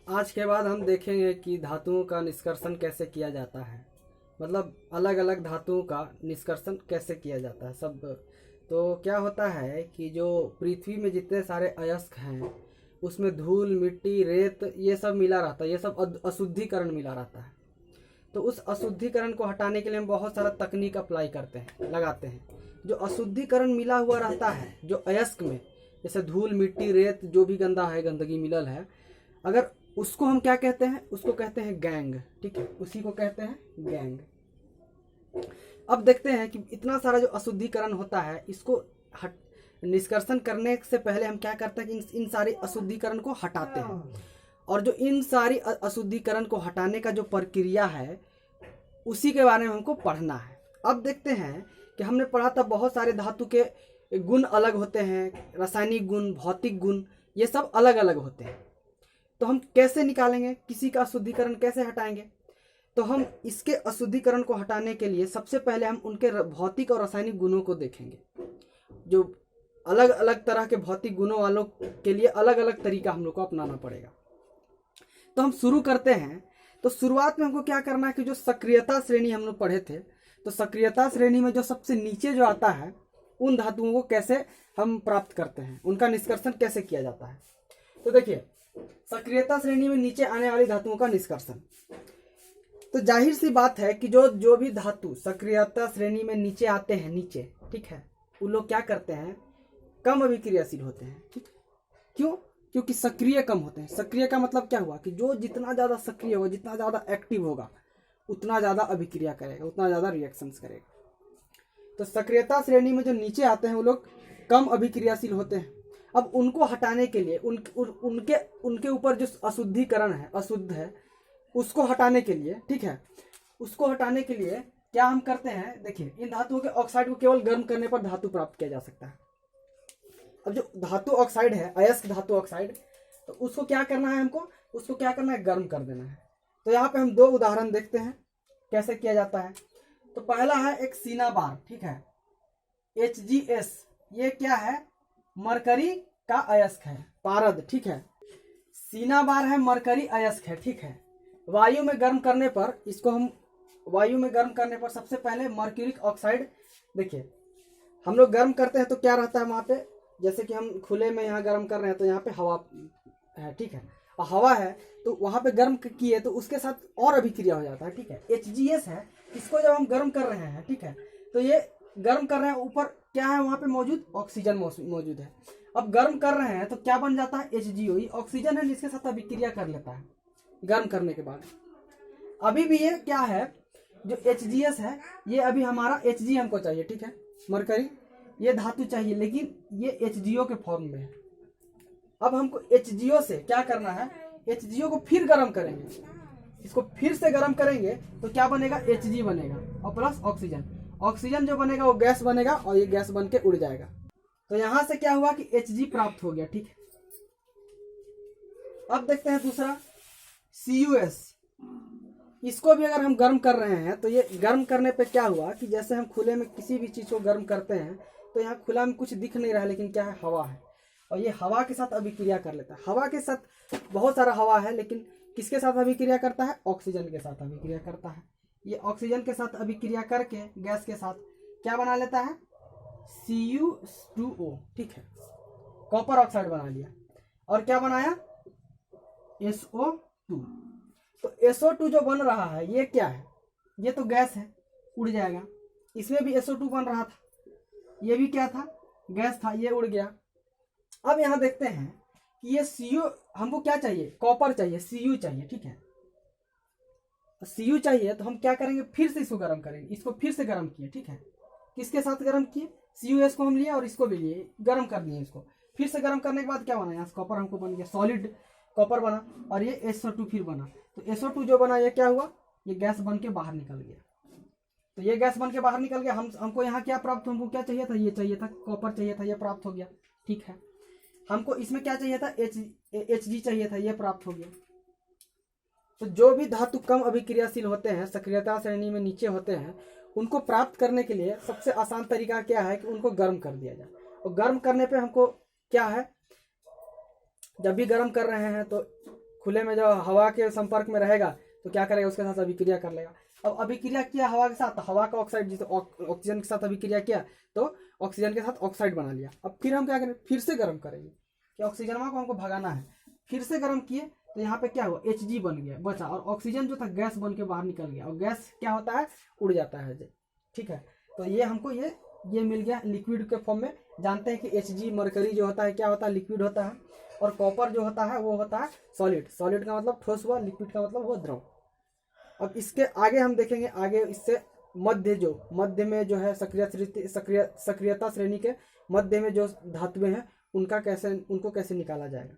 आज के बाद हम देखेंगे कि धातुओं का निष्कर्षण कैसे किया जाता है, मतलब अलग अलग धातुओं का निष्कर्षण कैसे किया जाता है सब। तो क्या होता है कि जो पृथ्वी में जितने सारे अयस्क हैं उसमें धूल मिट्टी रेत ये सब मिला रहता है, ये सब अशुद्धिकरण मिला रहता है। तो उस अशुद्धिकरण को हटाने के लिए हम बहुत सारा तकनीक अप्लाई करते हैं, लगाते हैं। जो अशुद्धिकरण मिला हुआ रहता है जो अयस्क में, जैसे धूल मिट्टी रेत जो भी गंदा है, गंदगी मिलल है, अगर उसको हम क्या कहते हैं, उसको कहते हैं गैंग। ठीक है, उसी को कहते हैं गैंग। अब देखते हैं कि इतना सारा जो अशुद्धिकरण होता है इसको निष्कर्षण करने से पहले हम क्या करते हैं कि इन सारी अशुद्धिकरण को हटाते हैं। और जो इन सारी अशुद्धिकरण को हटाने का जो प्रक्रिया है उसी के बारे में हमको पढ़ना है। अब देखते हैं कि हमने पढ़ा था बहुत सारे धातु के गुण अलग होते हैं, रासायनिक गुण भौतिक गुण ये सब अलग अलग होते हैं। तो हम कैसे निकालेंगे, किसी का अशुद्धिकरण कैसे हटाएंगे? तो हम इसके अशुद्धिकरण को हटाने के लिए सबसे पहले हम उनके भौतिक और रासायनिक गुणों को देखेंगे। जो अलग अलग तरह के भौतिक गुणों वालों के लिए अलग अलग तरीका हम लोग को अपनाना पड़ेगा। तो हम शुरू करते हैं। तो शुरुआत में हमको क्या करना है कि जो सक्रियता श्रेणी हम लोग पढ़े थे, तो सक्रियता श्रेणी में जो सबसे नीचे जो आता है उन धातुओं को कैसे हम प्राप्त करते हैं, उनका निष्कर्षण कैसे किया जाता है। तो देखिए सक्रियता श्रेणी में नीचे आने वाली धातुओं का निष्कर्षण, तो जाहिर सी बात है कि जो भी धातु सक्रियता श्रेणी में नीचे आते हैं, नीचे, ठीक है, उन लोग क्या करते हैं, कम अभिक्रियाशील होते हैं। ठीक, क्यों? क्योंकि सक्रिय कम होते हैं। सक्रिय का मतलब क्या हुआ कि जो जितना ज़्यादा सक्रिय होगा, जितना ज़्यादा एक्टिव होगा, उतना ज़्यादा अभिक्रिया करेगा, उतना ज़्यादा रिएक्शंस करेगा। तो सक्रियता श्रेणी में जो नीचे आते हैं वो लोग कम अभिक्रियाशील होते हैं। अब उनको हटाने के लिए उनके ऊपर जो अशुद्धिकरण है, अशुद्ध है, उसको हटाने के लिए, ठीक है, उसको हटाने के लिए क्या हम करते हैं, देखिए इन धातुओं के ऑक्साइड को केवल गर्म करने पर धातु प्राप्त किया जा सकता है। अब जो धातु ऑक्साइड है, अयस्क धातु ऑक्साइड, तो उसको क्या करना है, हमको उसको क्या करना है, गर्म कर देना है। तो यहाँ पे हम दो उदाहरण देखते हैं कैसे किया जाता है। तो पहला है एक सीनाबार, ठीक है, HgS, ये क्या है, मरकरी का अयस्क है, पारद, ठीक है, सीनाबार है, मरकरी अयस्क है, ठीक है। वायु में गर्म करने पर इसको हम वायु में गर्म करने पर सबसे पहले मर्क्यूरिक ऑक्साइड, देखिए हम लोग गर्म करते हैं तो क्या रहता है वहाँ पे, जैसे कि हम खुले में यहाँ गर्म कर रहे हैं तो यहाँ पे हवा है, ठीक है, और हवा है तो वहाँ पे गर्म किए तो उसके साथ और अभिक्रिया हो जाता है, ठीक है। HgS है, इसको जब हम गर्म कर रहे हैं, ठीक है, तो ये गर्म कर रहे हैं, ऊपर क्या है वहाँ पे मौजूद, ऑक्सीजन मौजूद है। अब गर्म कर रहे हैं तो क्या बन जाता है, HgO, ऑक्सीजन है जिसके साथ अभिक्रिया कर लेता है गर्म करने के बाद। अभी भी ये क्या है, जो HgS है ये अभी हमारा Hg हमको चाहिए, ठीक है, मरकरी ये धातु चाहिए, लेकिन ये HgO के फॉर्म में है। अब हमको HgO से क्या करना है, HgO को फिर गर्म करेंगे, इसको फिर से गर्म करेंगे तो क्या बनेगा, Hg बनेगा और प्लस ऑक्सीजन। ऑक्सीजन जो बनेगा वो गैस बनेगा और ये गैस बन के उड़ जाएगा। तो यहां से क्या हुआ कि Hg प्राप्त हो गया, ठीक है। अब देखते हैं दूसरा CuS, इसको भी अगर हम गर्म कर रहे हैं तो ये गर्म करने पे क्या हुआ कि जैसे हम खुले में किसी भी चीज को गर्म करते हैं तो यहाँ खुला में कुछ दिख नहीं रहा है, लेकिन क्या है, हवा है, और ये हवा के साथ अभिक्रिया कर लेता है। हवा के साथ बहुत सारा हवा है, लेकिन किसके साथ अभिक्रिया करता है, ऑक्सीजन के साथ अभिक्रिया करता है। ये ऑक्सीजन के साथ अभिक्रिया करके गैस के साथ क्या बना लेता है, Cu2O, ठीक है, कॉपर ऑक्साइड बना लिया। और क्या बनाया, SO2। तो SO2 जो बन रहा है ये क्या है, ये तो गैस है, उड़ जाएगा। इसमें भी SO2 बन रहा था, ये भी क्या था, गैस था, ये उड़ गया। अब यहां देखते हैं कि ये Cu, हमको क्या चाहिए, कॉपर चाहिए, Cu चाहिए, ठीक है, Cu चाहिए तो हम क्या करेंगे, फिर से इसको गर्म करेंगे। इसको फिर से गर्म किए, ठीक है, किसके साथ गर्म किए, CuS को हम लिए और इसको भी लिए, गर्म कर दिए। इसको फिर से गर्म करने के बाद क्या बना, यहाँ से कॉपर हमको बन गया, सॉलिड कॉपर बना, और ये SO2 फिर बना। तो SO2 जो बना ये क्या हुआ, ये गैस बन के बाहर निकल गया। तो ये गैस बन के बाहर निकल गया, हमको यहाँ क्या प्राप्त, हमको क्या चाहिए था, ये चाहिए था, कॉपर चाहिए था, ये प्राप्त हो गया, ठीक है। हमको इसमें क्या चाहिए था, Hg चाहिए था, ये प्राप्त हो गया। तो जो भी धातु कम अभिक्रियाशील होते हैं, सक्रियता श्रेणी में नीचे होते हैं, उनको प्राप्त करने के लिए सबसे आसान तरीका क्या है कि उनको गर्म कर दिया जाए। और गर्म करने पे हमको क्या है, जब भी गर्म कर रहे हैं तो खुले में जब हवा के संपर्क में रहेगा तो क्या करेगा, उसके साथ अभिक्रिया कर लेगा। अब अभिक्रिया किया हवा के साथ, हवा का ऑक्साइड जैसे ऑक्सीजन के साथ अभिक्रिया किया तो ऑक्सीजन के साथ ऑक्साइड बना लिया। अब फिर हम क्या करें, फिर से गर्म करेंगे कि ऑक्सीजन को हमको भगाना है। फिर से गर्म किए तो यहाँ पे क्या हुआ, Hg बन गया बचा, और ऑक्सीजन जो था गैस बन के बाहर निकल गया, और गैस क्या होता है, उड़ जाता है। ठीक है, तो ये हमको ये मिल गया लिक्विड के फॉर्म में। जानते हैं कि Hg मरकरी जो होता है क्या होता है, लिक्विड होता है, और कॉपर जो होता है वो होता है सॉलिड। सॉलिड का मतलब ठोस हुआ, लिक्विड का मतलब हुआ द्रव। अब इसके आगे हम देखेंगे, आगे इससे मध्य में जो है सक्रियता श्रेणी के मध्य में जो धातुएं हैं उनको कैसे निकाला जाएगा।